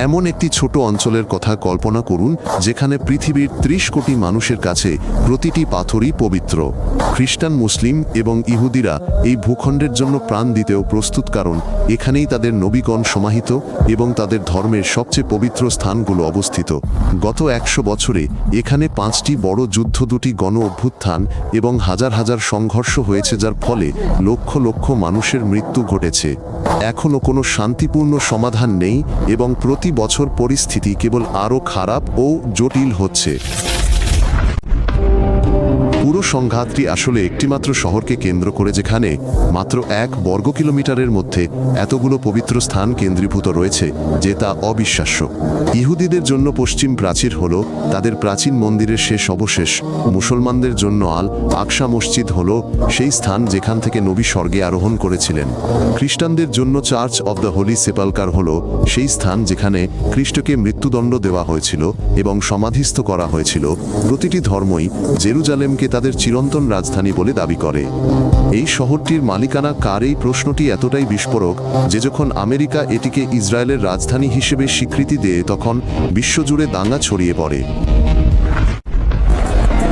এমন একটি ছোট অঞ্চলের কথা কল্পনা করুন যেখানে পৃথিবীর ৩০ কোটি মানুষের কাছে প্রতিটি পাথরই পবিত্র। খ্রিস্টান, মুসলিম এবং ইহুদিরা এই ভূখণ্ডের জন্য প্রাণ দিতেও প্রস্তুত, কারণ এখানেই তাদের নবীগণ সমাহিত এবং তাদের ধর্মের সবচেয়ে পবিত্র স্থানগুলো অবস্থিত। গত ১০০ বছরে এখানে ৫টি বড় যুদ্ধ, ২টি গণ অভ্যুত্থান এবং হাজার হাজার সংঘর্ষ হয়েছে, যার ফলে লক্ষ লক্ষ মানুষের মৃত্যু ঘটেছে। এখনও কোনো শান্তিপূর্ণ সমাধান নেই এবং প্রতি বছর পরিস্থিতি কেবল আরও খারাপ ও জটিল হচ্ছে। পুরো সংঘাতটি আসলে একটিমাত্র শহরকে কেন্দ্র করে, যেখানে মাত্র ১ বর্গ কিলোমিটারের মধ্যে এতগুলো পবিত্র স্থান কেন্দ্রীভূত রয়েছে যে তা অবিশ্বাস্য। ইহুদিদের জন্য পশ্চিম প্রাচীর হল তাদের প্রাচীন মন্দিরের শেষ অবশেষ। মুসলমানদের জন্য আল আকসা মসজিদ হল সেই স্থান যেখান থেকে নবী স্বর্গে আরোহণ করেছিলেন। খ্রিস্টানদের জন্য চার্চ অব দ্য হোলি সেপালকার হল সেই স্থান যেখানে খ্রিস্টকে মৃত্যুদণ্ড দেওয়া হয়েছিল এবং সমাধিস্থ করা হয়েছিল। প্রতিটি ধর্মই জেরুজালেমকে তাদের চিরন্তন রাজধানী বলে দাবি করে। এই শহরটির মালিকানা কার, এই প্রশ্নটি এতটাই বিস্ফোরক যে যখন আমেরিকা এটিকে ইসরায়েলের রাজধানী হিসেবে স্বীকৃতি দেয় তখন বিশ্বজুড়ে দাঙ্গা ছড়িয়ে পড়ে।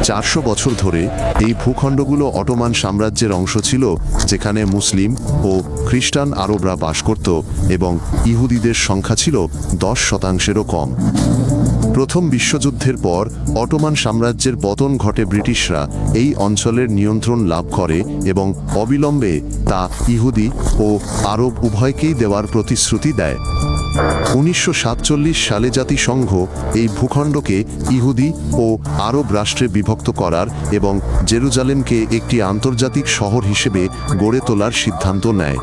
৪০০ বছর ধরে এই ভূখণ্ডগুলো অটোমান সাম্রাজ্যের অংশ ছিল, যেখানে মুসলিম ও খ্রিস্টান আরবরা বাস করত এবং ইহুদিদের সংখ্যা ছিল ১০%-এরও কম। প্রথম বিশ্বযুদ্ধের পর অটোমান সাম্রাজ্যের পতন ঘটে। ব্রিটিশরা এই অঞ্চলের নিয়ন্ত্রণ লাভ করে এবং অবিলম্বে তা ইহুদি ও আরব উভয়কেই দেওয়ার প্রতিশ্রুতি দেয়। ১৯৪৭ সালে জাতিসংঘ এই ভূখণ্ডকে ইহুদি ও আরব রাষ্ট্রে বিভক্ত করার এবং জেরুজালেমকে একটি আন্তর্জাতিক শহর হিসেবে গড়ে তোলার সিদ্ধান্ত নেয়।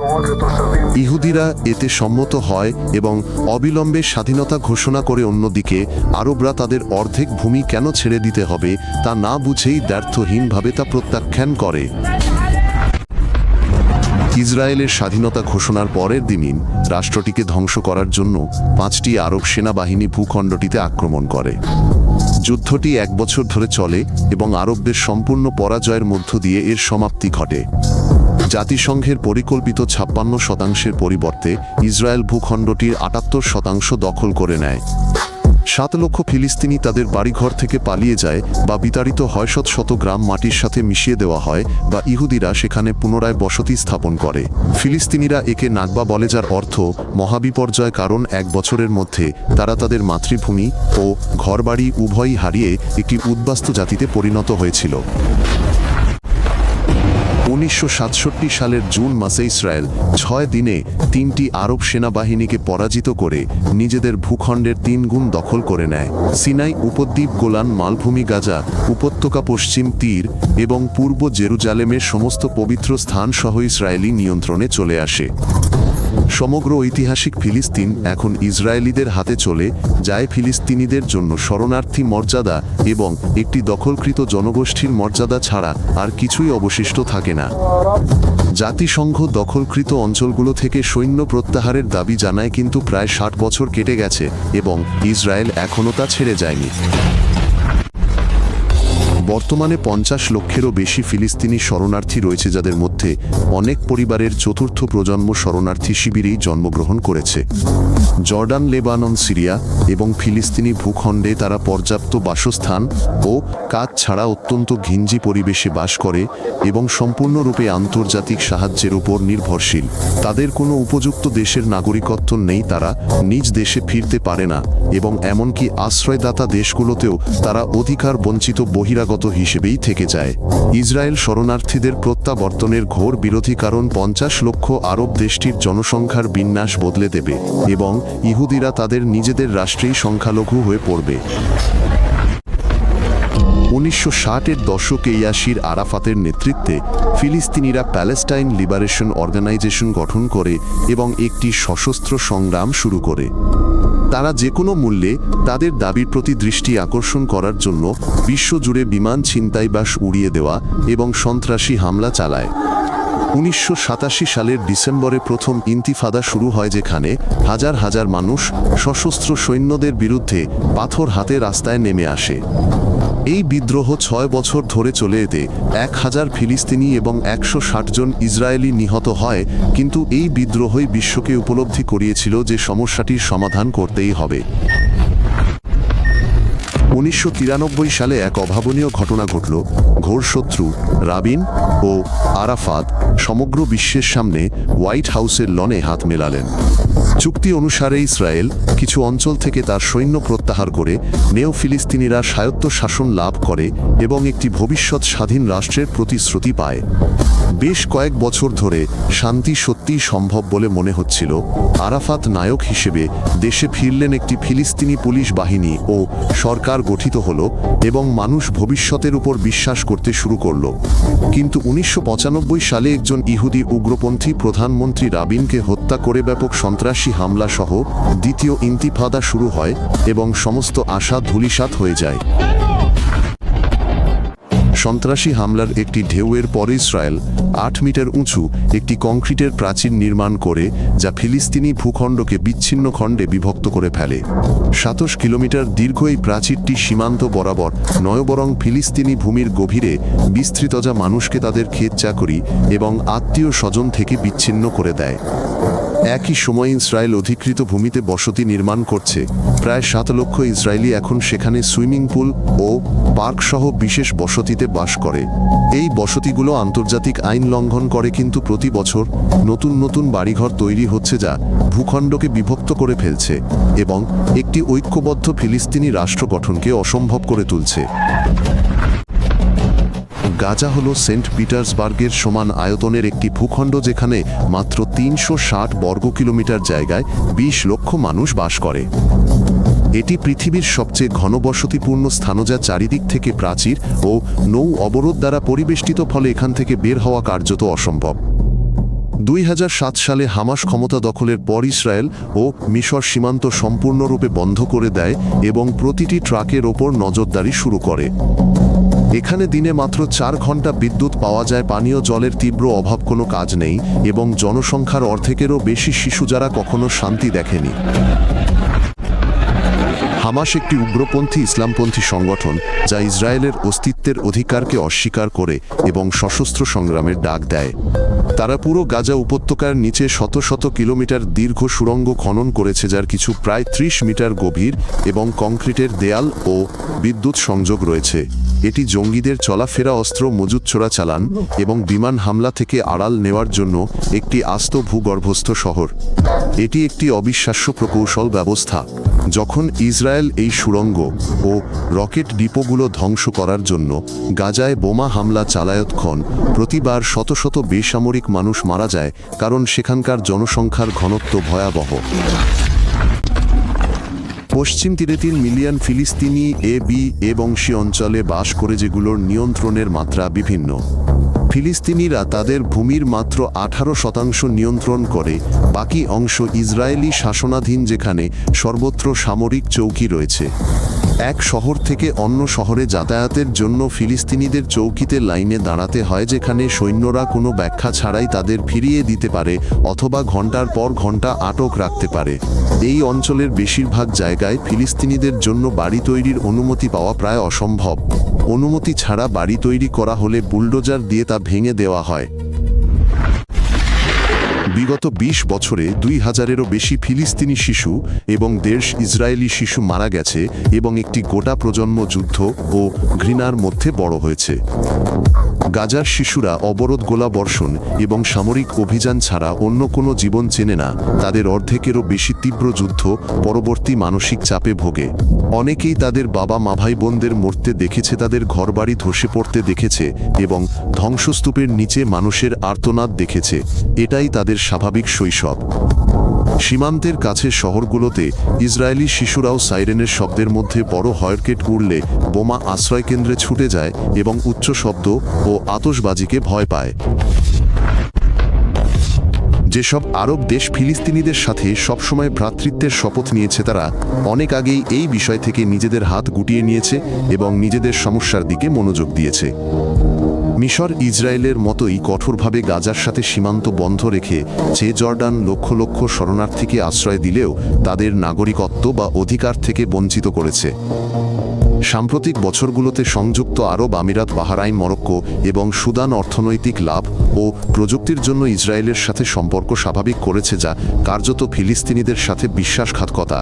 ইহুদিরা এতে সম্মত হয় এবং অবিলম্বে স্বাধীনতা ঘোষণা করে। অন্যদিকে আরবরা তাদের অর্ধেক ভূমি কেন ছেড়ে দিতে হবে তা না বুঝেই দ্ব্যর্থহীনভাবে তা প্রত্যাখ্যান করে। ইসরায়েলের স্বাধীনতা ঘোষণার পরের দিনই রাষ্ট্রটিকে ধ্বংস করার জন্য ৫টি আরব সেনাবাহিনী ভূখণ্ডটিতে আক্রমণ করে। যুদ্ধটি ১ বছর ধরে চলে এবং আরবদের সম্পূর্ণ পরাজয়ের মধ্য দিয়ে এর সমাপ্তি ঘটে। জাতিসংঘের পরিকল্পিত ৫৬%-এর পরিবর্তে ইসরায়েল ভূখণ্ডটির ৭৮% দখল করে নেয়। ৭ লক্ষ ফিলিস্তিনি তাদের বাড়িঘর থেকে পালিয়ে যায় বা বিতাড়িত হয়। শত শত গ্রাম মাটির সাথে মিশিয়ে দেওয়া হয় বা ইহুদিরা সেখানে পুনরায় বসতি স্থাপন করে। ফিলিস্তিনিরা একে নাকবা বলে, যার অর্থ মহাবিপর্যয়, কারণ ১ বছরের মধ্যে তারা তাদের মাতৃভূমি ও ঘরবাড়ি উভয়ই হারিয়ে একটি উদ্বাস্তু জাতিতে পরিণত হয়েছিল। ১৯৬৭ সালের জুন মাসে ইসরায়েল ৬ দিনে ৩টি আরব সেনাবাহিনীকে পরাজিত করে নিজেদের ভূখণ্ডের ৩ গুণ দখল করে নেয়। সিনাই উপদ্বীপ, গোলান মালভূমি, গাজা উপত্যকা, পশ্চিম তীর এবং পূর্ব জেরুজালেমের সমস্ত পবিত্র স্থান সহ ইসরায়েলি নিয়ন্ত্রণে চলে আসে। সমগ্র ঐতিহাসিক ফিলিস্তিন এখন ইসরায়েলিদের হাতে চলে যায়। ফিলিস্তিনিদের জন্য শরণার্থী মর্যাদা এবং একটি দখলকৃত জনগোষ্ঠীর মর্যাদা ছাড়া আর কিছুই অবশিষ্ট থাকে না। জাতিসংঘ দখলকৃত অঞ্চলগুলো থেকে সৈন্য প্রত্যাহারের দাবি জানায়, কিন্তু প্রায় ৬০ বছর কেটে গেছে এবং ইসরায়েল এখনও তা ছেড়ে যায়নি। বর্তমানে ৫০ লক্ষেরও বেশি ফিলিস্তিনি শরণার্থী রয়েছে, যাদের মধ্যে অনেক পরিবারের চতুর্থ প্রজন্ম শরণার্থী শিবিরেই জন্মগ্রহণ করেছে। জর্ডান, লেবানন, সিরিয়া এবং ফিলিস্তিনি ভূখণ্ডে তারা পর্যাপ্ত বাসস্থান ও কাজ ছাড়া অত্যন্ত ঘিঞ্জি পরিবেশে বাস করে এবং সম্পূর্ণরূপে আন্তর্জাতিক সাহায্যের উপর নির্ভরশীল। তাদের কোনো উপযুক্ত দেশের নাগরিকত্ব নেই, তারা নিজ দেশে ফিরতে পারে না এবং এমনকি আশ্রয়দাতা দেশগুলোতেও তারা অধিকার বঞ্চিত বহিরাগত হিসেবেই থেকে যায়। ইসরায়েল শরণার্থীদের প্রত্যাবর্তনের ঘোর বিরোধী, কারণ ৫০ লক্ষ আরব দেশটির জনসংখ্যার বিন্যাস বদলে দেবে এবং ইহুদিরা তাদের নিজেদের রাষ্ট্রেই সংখ্যালঘু হয়ে পড়বে। ১৯৬০-এর দশকে ইয়াসির আরাফাতের নেতৃত্বে ফিলিস্তিনিরা প্যালেস্টাইন লিবারেশন অর্গানাইজেশন গঠন করে এবং একটি সশস্ত্র সংগ্রাম শুরু করে। তারা যে কোনো মূল্যে তাদের দাবির প্রতি দৃষ্টি আকর্ষণ করার জন্য বিশ্বজুড়ে বিমান ছিনতাই, বাস উড়িয়ে দেওয়া এবং সন্ত্রাসী হামলা চালায়। 1987 সালের ডিসেম্বরে প্রথম ইন্তিফাদা শুরু হয়, যেখানে হাজার হাজার মানুষ সশস্ত্র সৈন্যদের বিরুদ্ধে পাথর হাতে রাস্তায় নেমে আসে। এই বিদ্রোহ 6 বছর ধরে চলে এতে 1000 ফিলিস্তিনি এবং 160 জন ইসরায়েলি নিহত হয়, কিন্তু এই বিদ্রোহই বিশ্বকে উপলব্ধি করিয়েছিল যে সমস্যাটির সমাধান করতেই হবে। 1993 সালে এক অভাবনীয় ঘটনা ঘটল। ঘোর শত্রু রাবিন ও আরাফাত সমগ্র বিশ্বের সামনে হোয়াইট হাউসের লনে হাত মেলালেন। চুক্তি অনুসারে ইসরায়েল কিছু অঞ্চল থেকে তার সৈন্য প্রত্যাহার করে নেও ফিলিস্তিনিরা স্বায়ত্ত শাসন লাভ করে এবং একটি ভবিষ্যৎ স্বাধীন রাষ্ট্রের প্রতিশ্রুতি পায়। বেশ কয়েক বছর ধরে শান্তি সত্যিই সম্ভব বলে মনে হচ্ছিল। আরাফাত নায়ক হিসেবে দেশে ফিরলেন, একটি ফিলিস্তিনি পুলিশ বাহিনী ও সরকার গঠিত হলো এবং মানুষ ভবিষ্যতের উপর বিশ্বাস করতে শুরু করল। কিন্তু 1995 সালে একজন ইহুদি উগ্রপন্থী প্রধানমন্ত্রী রাবিনকে হত্যা করে ব্যাপক সন্ত্রাসী হামলা সহ দ্বিতীয় ইন্তিফাদা শুরু হয় এবং সমস্ত আশা ধূলিসাৎ হয়ে যায়। সন্ত্রাসী হামলার একটি ঢেউয়ের পরে ইসরায়েল 8 মিটার উঁচু একটি কংক্রিটের প্রাচীর নির্মাণ করে, যা ফিলিস্তিনি ভূখণ্ডকে বিচ্ছিন্ন খণ্ডে বিভক্ত করে ফেলে। 27 কিলোমিটার দীর্ঘ এই প্রাচীরটি সীমান্ত বরাবর নয়, বরং ফিলিস্তিনি ভূমির গভীরে বিস্তৃত, যা মানুষকে তাদের ক্ষেত চাকরি এবং আত্মীয় স্বজন থেকে বিচ্ছিন্ন করে দেয়। একই সময় ইসরায়েল অধিকৃত ভূমিতে বসতি নির্মাণ করছে। প্রায় 7 লক্ষ ইসরায়েলি এখন সেখানে সুইমিং পুল ও পার্ক সহ বিশেষ বসতিতে বাস করে। এই বসতিগুলো আন্তর্জাতিক আইন লঙ্ঘন করে, কিন্তু প্রতি বছর নতুন নতুন বাড়িঘর তৈরি হচ্ছে, যা ভূখণ্ডকে বিভক্ত করে ফেলছে এবং একটি ঐক্যবদ্ধ ফিলিস্তিনি রাষ্ট্র গঠনকে অসম্ভব করে তুলছে। গাজা হলো সেন্ট পিটার্সবার্গের সমান আয়তনের একটি ভূখণ্ড, যেখানে মাত্র 360 বর্গ কিলোমিটার জায়গায় 20 লক্ষ মানুষ বাস করে। এটি পৃথিবীর সবচেয়ে ঘনবসতিপূর্ণ স্থান, যা চারিদিক থেকে প্রাচীর ও নৌ অবরোধ দ্বারা পরিবেষ্টিত, ফলে এখান থেকে বের হওয়া কার্যত অসম্ভব। 2007 সালে হামাস ক্ষমতা দখলের পর ইসরায়েল ও মিশর সীমান্ত সম্পূর্ণরূপে বন্ধ করে দেয় এবং প্রতিটি ট্রাকের ওপর নজরদারি শুরু করে। এখানে দিনে মাত্র 4 ঘন্টা বিদ্যুৎ পাওয়া যায়, পানীয় জলের তীব্র অভাব, কোনো কাজ নেই এবং জনসংখ্যার অর্ধেকেরও বেশি শিশু, যারা কখনো শান্তি দেখেনি। হামাস একটি উগ্রপন্থী ইসলামপন্থী সংগঠন, যা ইসরায়েলের অস্তিত্বের অধিকারকে অস্বীকার করে এবং সশস্ত্র সংগ্রামের ডাক দেয়। তারা পুরো গাজা উপত্যকার নিচে শত শত কিলোমিটার দীর্ঘ সুড়ঙ্গ খনন করেছে, যার কিছু প্রায় 30 মিটার গভীর এবং কংক্রিটের দেয়াল ও বিদ্যুৎ সংযোগ রয়েছে। এটি জঙ্গিদের চলাফেরা, অস্ত্র মজুত চোরাচালান এবং বিমান হামলা থেকে আড়াল নেওয়ার জন্য একটি আস্ত ভূগর্ভস্থ শহর। এটি একটি অবিশ্বাস্য প্রকৌশল ব্যবস্থা। যখন ইসরায়েল এই সুড়ঙ্গ ও রকেট ডিপোগুলো ধ্বংস করার জন্য গাজায় বোমা হামলা চালায়তক্ষণ, প্রতিবার শত শত বেসামরিক মানুষ মারা যায়, কারণ সেখানকার জনসংখ্যার ঘনত্ব ভয়াবহ। পশ্চিম তীরে 3 মিলিয়ন ফিলিস্তিনি এবং সি অঞ্চলে বাস করে, যেগুলোর নিয়ন্ত্রণের মাত্রা বিভিন্ন। ফিলিস্তিনিরা তাদের ভূমির মাত্র 18% নিয়ন্ত্রণ করে, বাকি অংশ ইসরায়েলি শাসনাধীন, যেখানে সর্বত্র সামরিক চৌকি রয়েছে। এক শহর থেকে অন্য শহরে যাতায়াতের জন্য ফিলিস্তিনিদের চৌকিতে লাইনে দাঁড়াতে হয়, যেখানে সৈন্যরা কোনো ব্যাখ্যা ছাড়াই তাদের ফিরিয়ে দিতে পারে অথবা ঘন্টার পর ঘন্টা আটক রাখতে পারে। এই অঞ্চলের বেশিরভাগ জায়গায় ফিলিস্তিনিদের জন্য বাড়ি তৈরির অনুমতি পাওয়া প্রায় অসম্ভব। অনুমতি ছাড়া বাড়ি তৈরি করা হলে বুলডোজার দিয়ে তা ভেঙে দেওয়া হয়। বিগত 20 বছরে 2000-এরও বেশি ফিলিস্তিনি শিশু এবং 1.5 ইসরায়েলি শিশু মারা গেছে এবং একটি গোটা প্রজন্ম যুদ্ধ ও ঘৃণার মধ্যে বড় হয়েছে। গাজার শিশুরা অবরোধ, গোলাবর্ষণ এবং সামরিক অভিযান ছাড়া অন্য কোনো জীবন চেনে না। তাদের অর্ধেকেরও বেশি তীব্র যুদ্ধ পরবর্তী মানসিক চাপে ভোগে। অনেকেই তাদের বাবা মা ভাই বোনদের মরতে দেখেছে, তাদের ঘরবাড়ি ধসে পড়তে দেখেছে এবং ধ্বংসস্তূপের নিচে মানুষের আর্তনাদ দেখেছে। এটাই তাদের স্বাভাবিক শৈশব। সীমান্তের কাছে শহরগুলোতে ইসরায়েলি শিশুরাও সাইরেনের শব্দের মধ্যে বড় হয়রকেট উড়লে বোমা আশ্রয়কেন্দ্রে ছুটে যায় এবং উচ্চ শব্দ ও আতশবাজিকে ভয় পায়। যেসব আরব দেশ ফিলিস্তিনিদের সাথে সবসময় ভ্রাতৃত্বের শপথ নিয়েছে, তারা অনেক আগেই এই বিষয় থেকে নিজেদের হাত গুটিয়ে নিয়েছে এবং নিজেদের সমস্যার দিকে মনোযোগ দিয়েছে। মিশর ইসরায়েলের মতোই কঠোরভাবে গাজার সাথে সীমান্ত বন্ধ রেখে যে জর্ডান লক্ষ লক্ষ শরণার্থীকে আশ্রয় দিলেও তাদের নাগরিকত্ব বা অধিকার থেকে বঞ্চিত করেছে। সাম্প্রতিক বছরগুলোতে সংযুক্ত আরব আমিরাত, বাহরাইন, মরক্কো এবং সুদান অর্থনৈতিক লাভ ও প্রযুক্তির জন্য ইসরায়েলের সাথে সম্পর্ক স্বাভাবিক করেছে, যা কার্যত ফিলিস্তিনিদের সাথে বিশ্বাসঘাতকতা।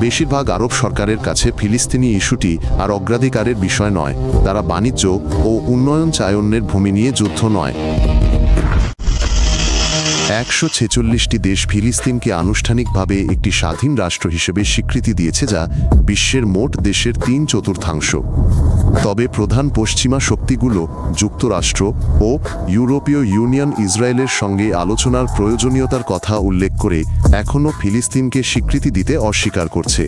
বেশিরভাগ আরব সরকারের কাছে ফিলিস্তিনি ইস্যুটি আর অগ্রাধিকারের বিষয় নয়, তারা বাণিজ্য ও উন্নয়ন চায়নের ভূমি নিয়ে যুদ্ধ নয়। 146টি দেশ ফিলিস্তিনকে আনুষ্ঠানিকভাবে একটি স্বাধীন রাষ্ট্র হিসেবে স্বীকৃতি দিয়েছে, যা বিশ্বের মোট দেশের 3/4। তবে প্রধান পশ্চিমা শক্তিগুলো, যুক্তরাষ্ট্র ও ইউরোপীয় ইউনিয়ন, ইসরায়েলের সঙ্গে আলোচনার প্রয়োজনীয়তার কথা উল্লেখ করে এখনও ফিলিস্তিনকে স্বীকৃতি দিতে অস্বীকার করছে।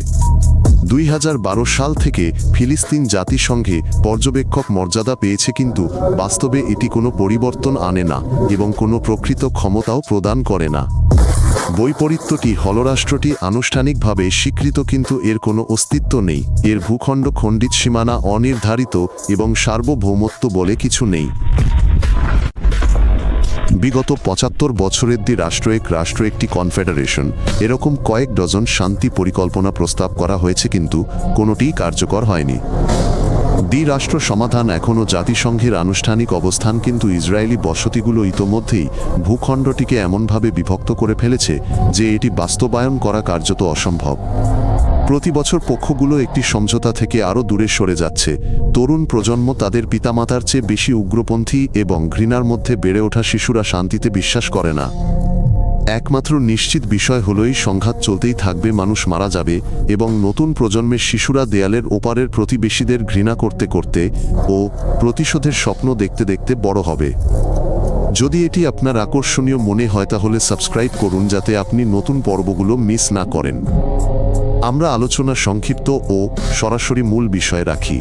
2012 সাল থেকে ফিলিস্তিন জাতিসংঘে পর্যবেক্ষক মর্যাদা পেয়েছে, কিন্তু বাস্তবে এটি কোনো পরিবর্তন আনে না এবং কোনো প্রকৃত ক্ষমতাও প্রদান করে না। বৈপরীত্যটি হল, রাষ্ট্রটি আনুষ্ঠানিকভাবে স্বীকৃত কিন্তু এর কোনো অস্তিত্ব নেই। এর ভূখণ্ড খণ্ডিত, সীমানা অনির্ধারিত এবং সার্বভৌমত্ব বলে কিছু নেই। বিগত 75 বছরের রাষ্ট্র একটি কনফেডারেশন, এরকম কয়েক ডজন শান্তি পরিকল্পনা প্রস্তাব করা হয়েছে, কিন্তু কোনোটিই কার্যকর হয়নি। দ্বিরাষ্ট্র সমাধান এখনও জাতিসংঘের আনুষ্ঠানিক অবস্থান, কিন্তু ইসরায়েলি বসতিগুলো ইতোমধ্যেই ভূখণ্ডটিকে এমনভাবে বিভক্ত করে ফেলেছে যে এটি বাস্তবায়ন করা কার্যত অসম্ভব। প্রতি বছর পক্ষগুলো একটি সমঝোতা থেকে আরও দূরে সরে যাচ্ছে। তরুণ প্রজন্ম, তাদের পিতামাতার চেয়ে বেশি উগ্রপন্থী এবং ঘৃণার মধ্যে বেড়ে ওঠা শিশুরা শান্তিতে বিশ্বাস করে না। একমাত্র নিশ্চিত বিষয় হলো এই সংঘাত চলতেই থাকবে, মানুষ মারা যাবে এবং নতুন প্রজন্মের শিশুরা দেয়ালের ওপারের প্রতিবেশীদের ঘৃণা করতে করতে ও প্রতিশোধের স্বপ্ন দেখতে দেখতে বড় হবে। যদি এটি আপনার আকর্ষণীয় মনে হয় তাহলে সাবস্ক্রাইব করুন, যাতে আপনি নতুন পর্বগুলো মিস না করেন। আমরা আলোচনা সংক্ষিপ্ত ও সরাসরি মূল বিষয়ে রাখি।